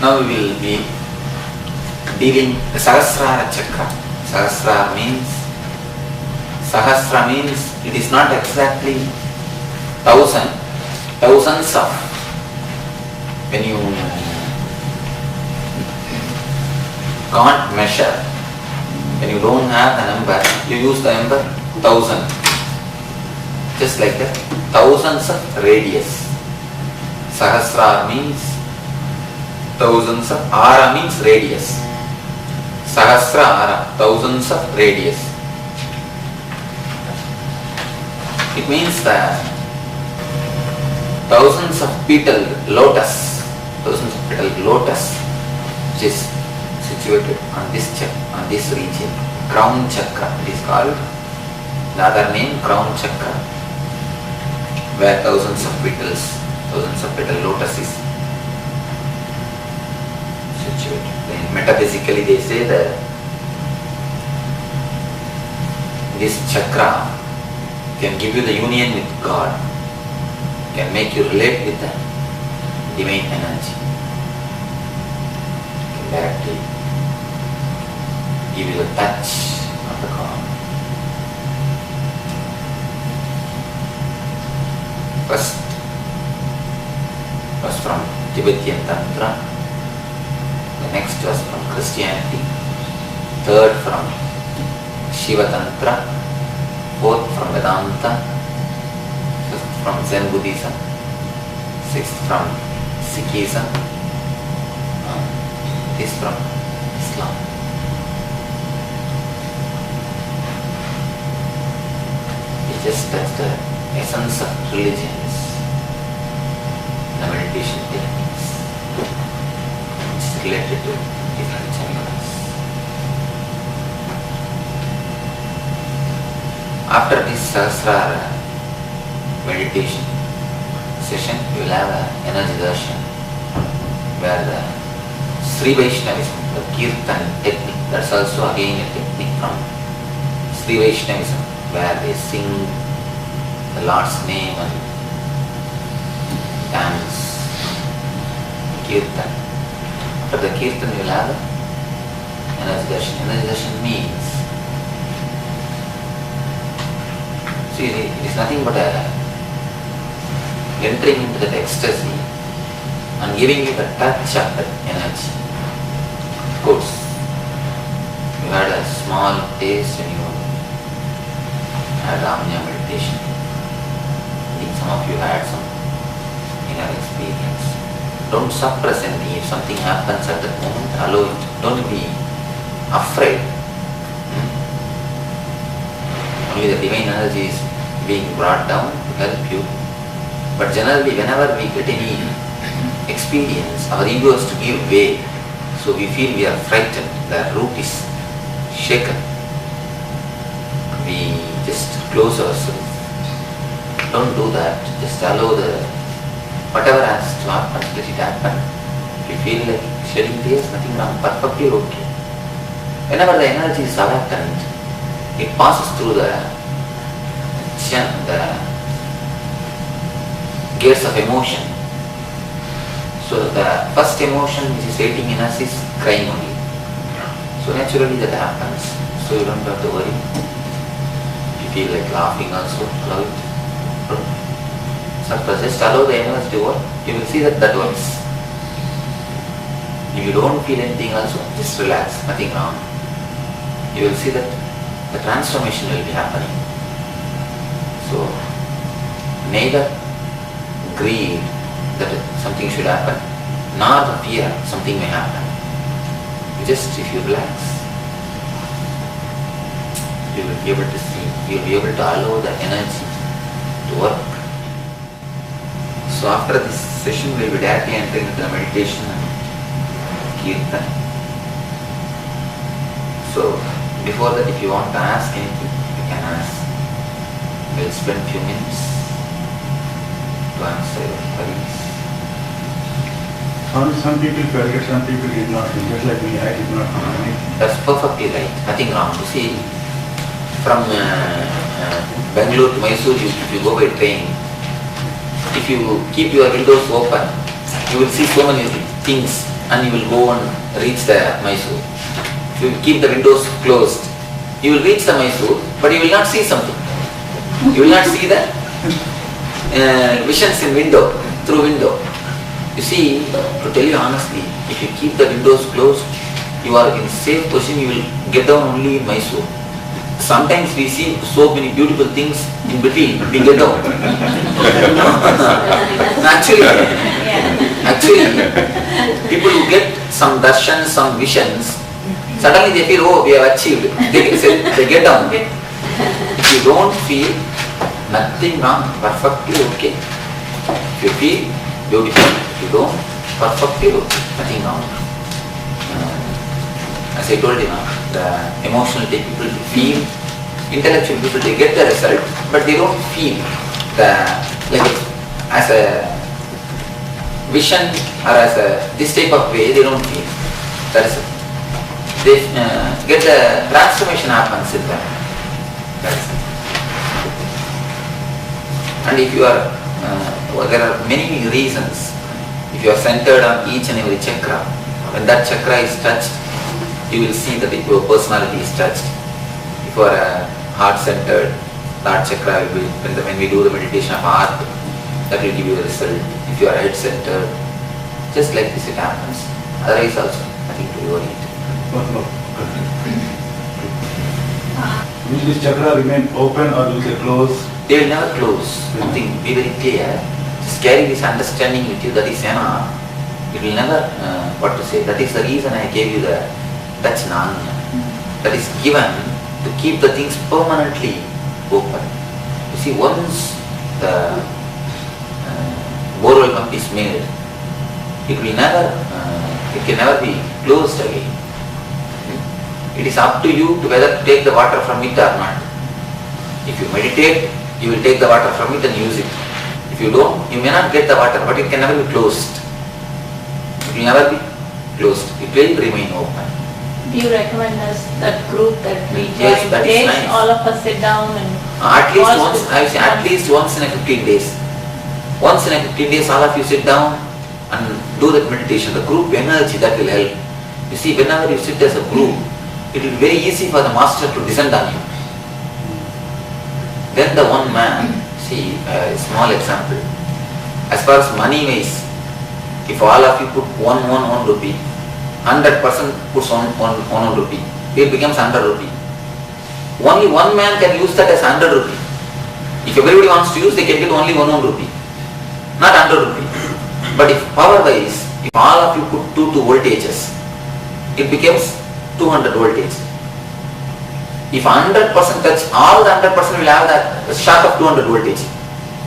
Now we will be dealing the Sahasrara Chakra. Sahasrara means it is not exactly thousands of. When you can't measure, when you don't have the number, you use the number 1000. Just like that, thousands of radius. Sahasrara means thousands of, ara means radius. Sahasra ara, thousands of radius. It means that thousands of petal lotus, which is situated on this region, crown chakra. It is called, the other name, crown chakra, where thousands of petal lotus is situated. Then metaphysically they say that this chakra can give you the union with God, can make you relate with the divine energy, can directly give you the touch of the God. First was from Tibetan Tantra, the next was from Christianity, third from Shiva Tantra, fourth from Vedanta, fifth from Zen Buddhism, sixth from Sikhism, this from Islam. It just touched the essence of religions, the meditation techniques, which is related to different chakras. After this Sahasrara meditation session, you will have an energy darshan where the Sri Vaishnavism, the Kirtan technique, that's also again a technique from Sri Vaishnavism, where they sing the Lord's name and dance Kirtan. After the Kirtan, you will have energy darshan. Energy darshan means, see, it is nothing but entering into that ecstasy and giving you the touch of that energy. Of course, you had a small taste when you had Ramya meditation. I think some of you had some inner experience. Don't suppress anything. If something happens at that moment, allow it. Don't be afraid. Only the divine energy is being brought down to help you. But generally, whenever we get any experience, our ego has to give way. So we feel we are frightened, the root is shaken. We just close ourselves. Don't do that. Just allow whatever has to happen, let it happen. If you feel like shedding tears, nothing wrong, perfectly okay. Whenever the energy is awakened, it passes through the gates of emotion. So the first emotion which is waiting in us is crying only. So naturally that happens. So you don't have to worry. If you feel like laughing also, allow it. Don't just allow the energy to work. You will see that works. If you don't feel anything also, just relax, nothing wrong. You will see that the transformation will be happening. So neither greed that something should happen, nor the fear something may happen. Just if you relax, you will be able to see, you will be able to allow the energy to work. So after this session, we will be directly entering into the meditation and Kirtan. So before that, if you want to ask anything, you can ask. We'll spend a few minutes to answer your queries. Some people forget, some people did not. Just like me, I did not know. That's perfectly right. Nothing wrong. You see, from Bangalore to Mysore, if you go by train, if you keep your windows open, you will see so many things and you will go and reach the Mysore. If you keep the windows closed, you will reach the Mysore, but you will not see something. You will not see the visions in window, through window. You see, to tell you honestly, if you keep the windows closed, you are in safe position, you will get down only in Mysore. Sometimes we see so many beautiful things in between, we get down. Actually, people who get some darshan, some visions, suddenly they feel, oh, we have achieved. They get down. If you don't feel, nothing wrong, perfectly okay. If you feel, beautiful. If you don't, perfectly okay, nothing wrong. As I told you now, the emotional people feel, intellectual people they get the result, but they don't feel as a vision or as a this type of way, they don't feel. That is it. They get the transformation happens in them. That is it. And if you are, there are many reasons. If you are centered on each and every chakra, when that chakra is touched, you will see that your personality is touched. If you are heart-centered, that chakra will be, when we do the meditation of heart, that will give you a result. If you are head-centered, just like this it happens. Otherwise also, nothing to worry. Will this chakra remain open or will they close? They will never close. Nothing. Be very clear. Just carry this understanding with you. That is enough. It will never, what to say. That is the reason I gave you the Dachinanya. That is given to keep the things permanently open. You see, once the borewell pump is made, it will never, it can never be closed again. It is up to you to whether to take the water from it or not. If you meditate, you will take the water from it and use it. If you don't, you may not get the water, but it can never be closed. It will never be closed. It will remain open. Do you recommend us that group that we join? Yes, that is nice. All of us sit down and at least once in a 15 days. Once in a 15 days, all of you sit down and do that meditation. The group energy that will help. You see, whenever you sit as a group, it will be very easy for the master to descend on you. Then the one man, see, a small example. As far as money wise, if all of you put one rupee, 100% puts on 1 rupee, it becomes 100 rupee. Only one man can use that as 100 rupee. If everybody wants to use, they can get only 1 rupee, not 100 rupee. But if power wise, if all of you put 2 voltages, it becomes 200 voltage. If 100% touch, all the 100% will have that shock of 200 voltage.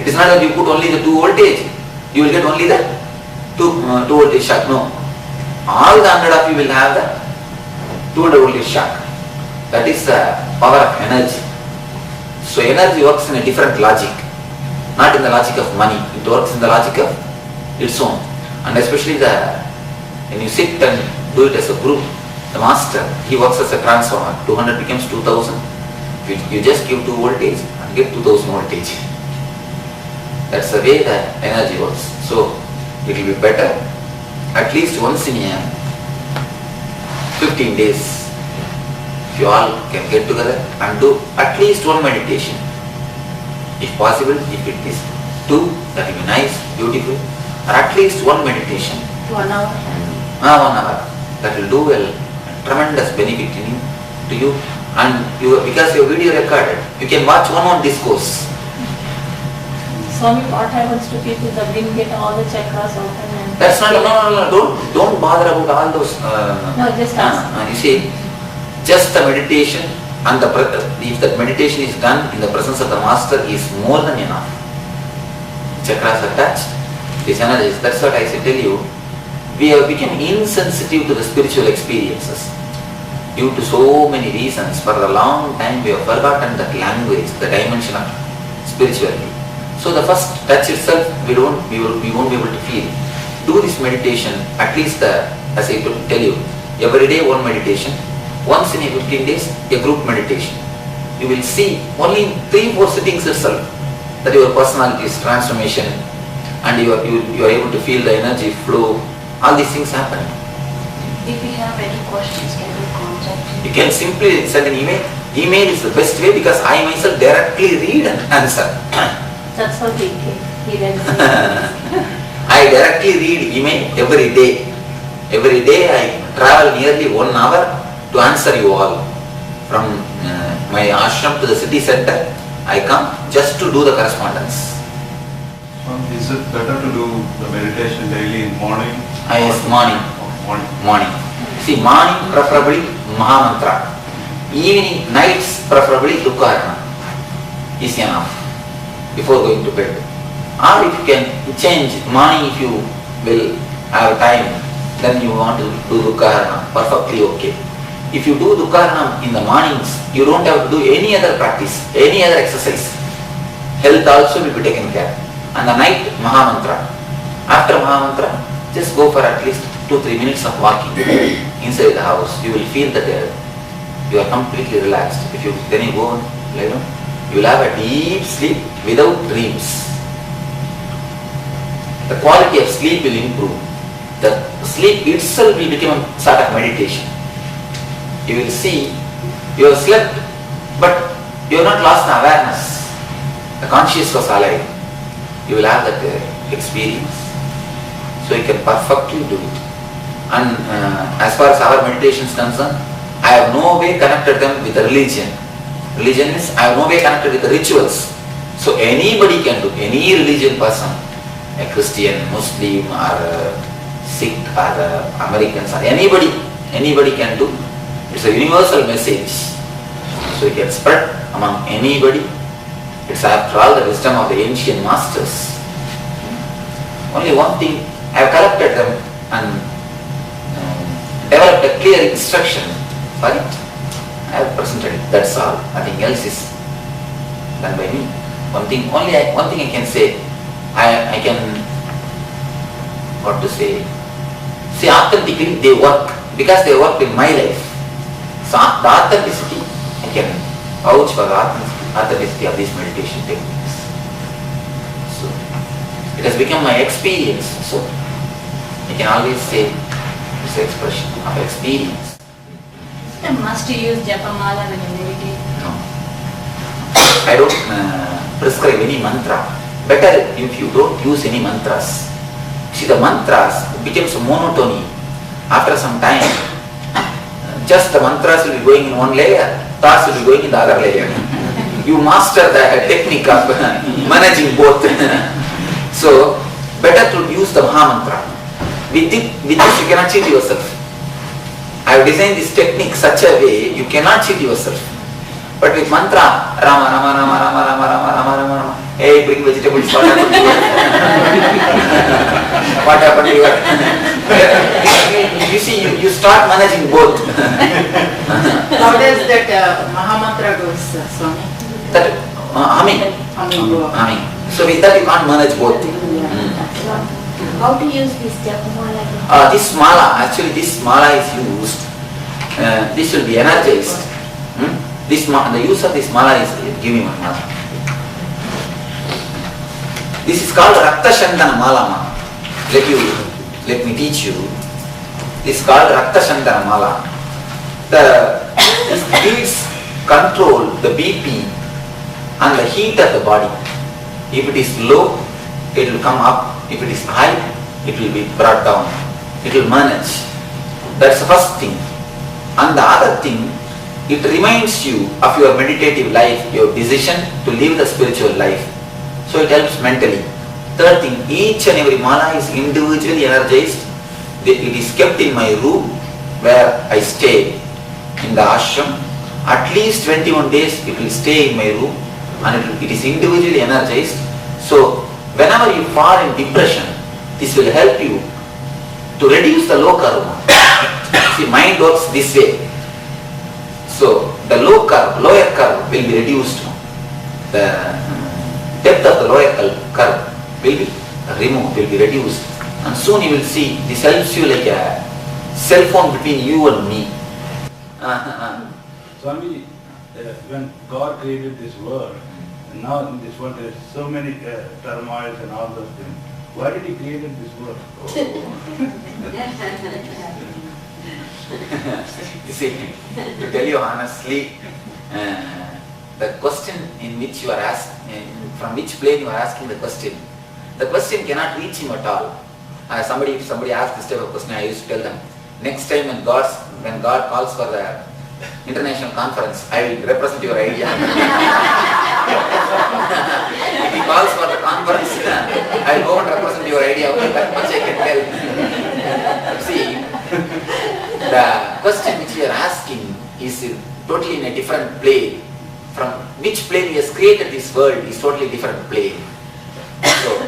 It is not that you put only the 2 voltage, you will get only the 2 voltage shock. No. All the 100 of you will have the 200 voltage shock. That is the power of energy. So energy works in a different logic, not in the logic of money. It works in the logic of its own. And especially when you sit and do it as a group, the master, he works as a transformer. 200 becomes 2000. You just give 2 voltage and get 2000 voltage. That's the way the energy works. So it will be better at least once in a 15 days. If you all can get together and do at least one meditation. If possible, if it is 2, that will be nice, beautiful. Or at least one meditation. 1 hour. 1 hour. That will do well. Tremendous benefit to you. And because your video recorded, you can watch one discourse. Swami, what happens to people that didn't get all the chakras open? And That's not, no, don't bother about all those. No, just ask. You see, just the meditation and if that meditation is done in the presence of the master is more than enough. Chakras are touched, these energies. That's what I tell you. We have become insensitive to the spiritual experiences due to so many reasons. For a long time we have forgotten that language, the dimension of spirituality. So the first touch itself we won't be able to feel. Do this meditation, at least as I tell you, every day one meditation, once in a 15 days a group meditation. You will see only in 3-4 sittings itself that your personality is transformation and you are able to feel the energy flow. All these things happen. If you have any questions, can you contact You him? can simply send an email. Email is the best way because I myself directly read and answer. That's how he came. He read the I directly read email every day. Every day I travel nearly 1 hour to answer you all. From my ashram to the city center, I come just to do the correspondence. Is it better to do the meditation daily in morning? Yes, morning. Morning. Morning. See, morning preferably Mahamantra. Evening, nights preferably Dukkarana is enough before going to bed. Or if you can change morning, if you will have time, then you want to do Dukkarana, perfectly okay. If you do Dukkarana in the mornings, you don't have to do any other practice, any other exercise. Health also will be taken care. And the night, Mahamantra. After Mahamantra, just go for at least 2-3 minutes of walking inside the house. You will feel that you are completely relaxed. Then you go, you will have a deep sleep without dreams. The quality of sleep will improve. The sleep itself will become a sort of meditation. You will see, you have slept, but you have not lost the awareness. The conscious was alive. You will have that experience. So you can perfectly do it. And as far as our meditation is concerned, I have no way connected them with the religion. Religion is, I have no way connected with the rituals. So anybody can do, any religion person, a Christian, Muslim or Sikh or Americans or anybody can do. It's a universal message. So you can spread among anybody. It's after all the wisdom of the ancient masters. Only one thing, I have collected them and developed a clear instruction for it. I have presented it, that's all. Nothing else is done by me. One thing I can say, I can, what to say, see, authentically they work, because they work in my life. So the authenticity, I can vouch for the authenticity of these meditation techniques. So it has become my experience. So I can always say it's an expression of experience. Is it a must to use Japamala when you meditate? No. I don't prescribe any mantra. Better if you don't use any mantras. See, the mantras becomes monotony. After some time, just the mantras will be going in one layer, thoughts will be going in the other layer. You master the technique of managing both. So, better to use the Mahamantra. With this you cannot cheat yourself. I have designed this technique such a way you cannot cheat yourself. But with mantra, Rama, Rama, Rama, Rama, Rama, Rama, Rama, Rama, Rama, hey, bring vegetables, what happened to you? What happened to you? You see, you start managing both. How does that Mahamantra goes, Swami? That humming. Humming. So with that you can't manage both. How to use this Japamala? This mala is used. This will be energized. The use of this mala is giving one mala. This is called Rakta Shandana Mala. Let me teach you. This is called Rakta Shandana Mala. These beads control the BP and the heat of the body. If it is low, it will come up. If it is high, it will be brought down. It will manage. That's the first thing. And the other thing, it reminds you of your meditative life, your decision to live the spiritual life. So it helps mentally. Third thing, each and every mala is individually energized. It is kept in my room where I stay in the ashram. At least 21 days it will stay in my room and it is individually energized. So whenever you fall in depression, this will help you to reduce the low karma. See, mind works this way. So the lower curve will be reduced. The depth of the lower curve will be removed, will be reduced. And soon you will see, this helps you like a cell phone between you and me. Swami, when God created this world, and now in this world there are so many turmoils and all those things, why did He create this world? You see, to tell you honestly, the question in which you are asked, from which plane you are asking the question cannot reach him at all. If somebody asks this type of question, I used to tell them, next time when God calls for the international conference, I will represent your idea. If he calls for the conference, I will go and represent your idea. Okay, that much I can tell. See, the question which you are asking is totally in a different plane. From which plane he has created this world is totally different plane. So,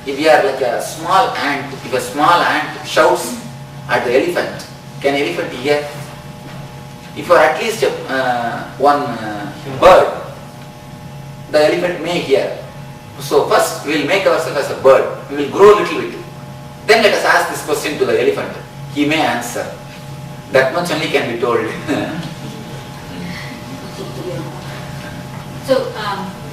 if you are like a small ant, if a small ant shouts at the elephant, can elephant hear? If you are at least one bird, the elephant may hear. So first we will make ourselves as a bird, we will grow a little bit. Then let us ask this question to the elephant. He may answer. That much only can be told. So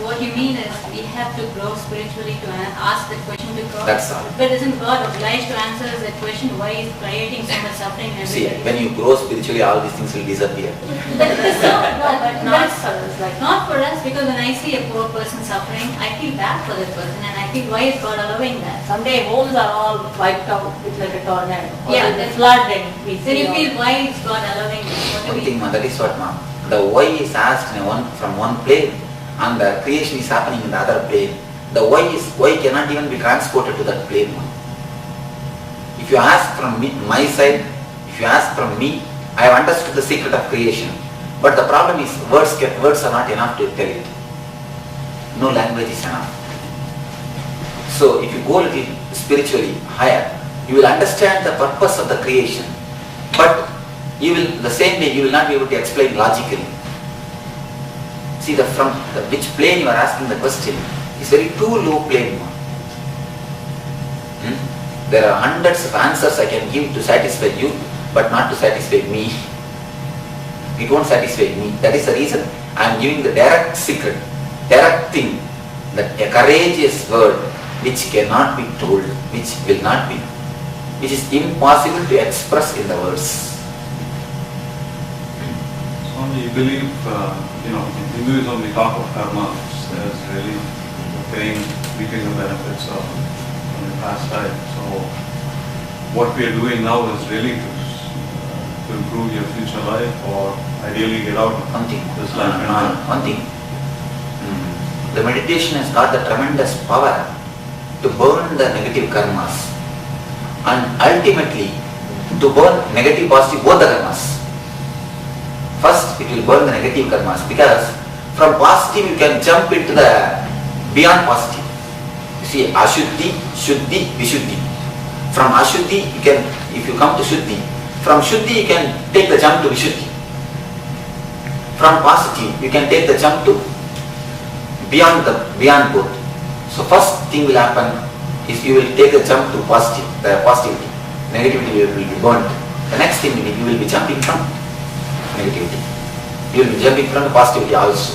what you mean is we have to grow spiritually to ask the question to God. That's all. But isn't God obliged to answer the question why He's creating so much suffering and See, when you grow spiritually, all these things will disappear. But Not for us, like not for us, because when I see a poor person suffering, I feel bad for that person and I feel why is God allowing that? someday homes are all wiped out with like a tornado. Or Yeah, with that's- a flood and we Then you see feel why is God allowing this? What do One we thing, that is what, ma'am. The why is asked from one plane, and the creation is happening in the other plane. The why cannot even be transported to that plane. If you ask from my side, if you ask from me, I have understood the secret of creation. But the problem is words are not enough to tell it. No language is enough. So if you go a little spiritually higher, you will understand the purpose of the creation. But the same way you will not be able to explain logically. See, from which plane you are asking the question is very too low plane. There are hundreds of answers I can give to satisfy you, but not to satisfy me. It won't satisfy me. That is the reason I am giving the direct secret, direct thing, that a courageous word which cannot be told, which is impossible to express in the words. Swami, you believe, in Hinduism we talk of karma as really reaping the benefits of the past life. So what we are doing now is really to improve your future life or ideally get out of One thing, this life. The meditation has got the tremendous power to burn the negative karmas and ultimately to burn negative, positive, both the karmas. First, it will burn the negative karmas because from positive you can jump into the beyond positive. You see, Ashuddhi, Shuddhi, Vishuddhi. From Ashuddhi, if you come to Shuddhi, from Shuddhi you can take the jump to Vishuddhi. From positive, you can take the jump to beyond both. So first thing will happen is you will take the jump to positive, the positivity. Negativity will be burnt. The next thing you will be jumping from negativity. You will be jumping from the positivity also.